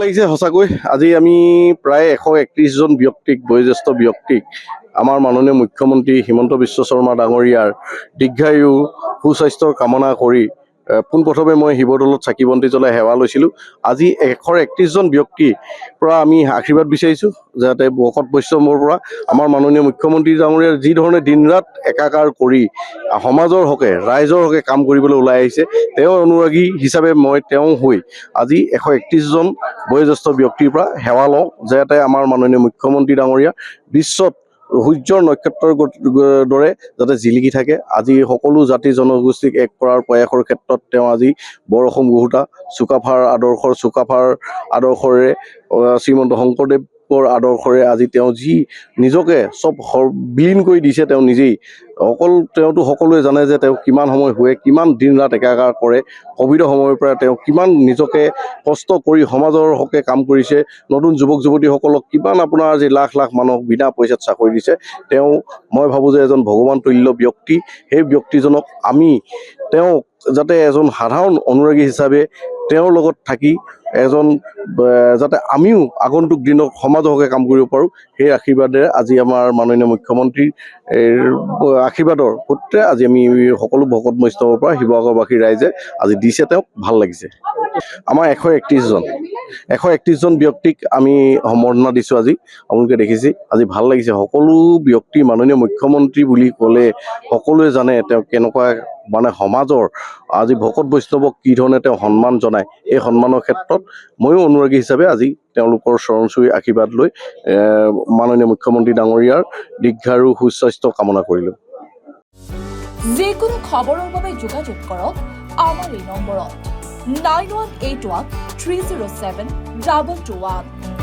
লাগিছে সঁচাকৈ আজি আমি প্ৰায় 131 জন ব্যক্তিক বয়োজ্যেষ্ঠ ব্যক্তিক আমাৰ মাননীয় মুখ্যমন্ত্ৰী হিমন্ত বিশ্ব শৰ্মা ডাঙৰীয়াৰ দীৰ্ঘায়ু সুস্বাস্থ্যৰ কামনা কৰি পোনপ্ৰথমে মই শিৱদৌলত চাকি বন্তি জ্বলাই সেৱা লৈছিলোঁ। আজি 131 জন ব্যক্তিৰ পৰা আমি আশীৰ্বাদ বিচাৰিছোঁ যাতে ভকত বৈষ্ণৱৰ পৰা আমাৰ মাননীয় মুখ্যমন্ত্ৰী ডাঙৰীয়াৰ যি ধৰণে দিন-ৰাত একাকাৰ কৰি সমাজৰ হকে ৰাইজৰ হকে কাম কৰিবলৈ ওলাই আহিছে, তেওঁৰ অনুৰাগী হিচাপে মই তেওঁ হৈ আজি 131 জন বয়োজ্যেষ্ঠ ব্যক্তিৰ পৰা সেৱা লওঁ যাতে আমাৰ মাননীয় মুখ্যমন্ত্ৰী ডাঙৰীয়া বিশ্বত সূৰ্যৰ নক্ষত্ৰৰ দৰে যাতে জিলিকি থাকে। আজি সকলো জাতি জনগোষ্ঠীক এক কৰাৰ প্ৰয়াসৰ ক্ষেত্ৰত তেওঁ আজি বৰ অসম গহুতা চুকাফাৰ আদৰ্শৰে শ্ৰীমন্ত শংকৰদেৱৰ আদৰ্শৰে আজি তেওঁ যি নিজকে চব বিলীন কৰি দিছে, তেওঁ নিজেই তেওঁতো সকলোৱে জানে যে তেওঁ কিমান সময় শুৱে, কিমান দিন-ৰাত একাকাৰ কৰে, ক'ভিডৰ সময়ৰ পৰা তেওঁ কিমান নিজকে কষ্ট কৰি সমাজৰ হকে কাম কৰিছে, নতুন যুৱক যুৱতীসকলক কিমান আপোনাৰ আজি লাখ লাখ মানুহক বিনা পইচাত চাকৰি দিছে। মই ভাবোঁ যে এজন ভগৱান তুল্য ব্যক্তি, সেই ব্যক্তিজনক তেওঁ যাতে এজন সাধাৰণ অনুৰাগী হিচাপে তেওঁৰ লগত থাকি যাতে আমিও আগন্তুক দিনত সমাজৰ হকে কাম কৰিব পাৰোঁ, সেই আশীৰ্বাদেৰে আজি আমাৰ মাননীয় মুখ্যমন্ত্ৰীৰ আশীৰ্বাদৰ সূত্ৰে আজি আমি সকলো ভকত বৈষ্ণৱৰ পৰা শিৱসাগৰবাসী ৰাইজে আজি দিছে, তেওঁক ভাল লাগিছে। আমাৰ 131 জন ব্যক্তিক আমি সম্বৰ্ধনা দিছোঁ। আজি আপোনালোকে দেখিছে, আজি ভাল লাগিছে। সকলো ব্যক্তি মাননীয় মুখ্যমন্ত্ৰী বুলি ক'লে সকলোৱে জানে তেওঁ কেনেকুৱা সমাজৰ আজি ভকত বৈষ্ণৱক কি ধৰণে তেওঁ সন্মান জনায়। এই সন্মানৰ ক্ষেত্ৰত ময়ো অনুৰাগী হিচাপে আজি তেওঁলোকৰ চৰণ চুই আশীৰ্বাদ লৈ মাননীয় মুখ্যমন্ত্ৰী ডাঙৰীয়াৰ দীৰ্ঘায়ু সুস্বাস্থ্য কামনা কৰিলোঁ। যিকোনো খবৰৰ বাবে যোগাযোগ কৰক আমাৰ এই নম্বৰত 9181 307 221।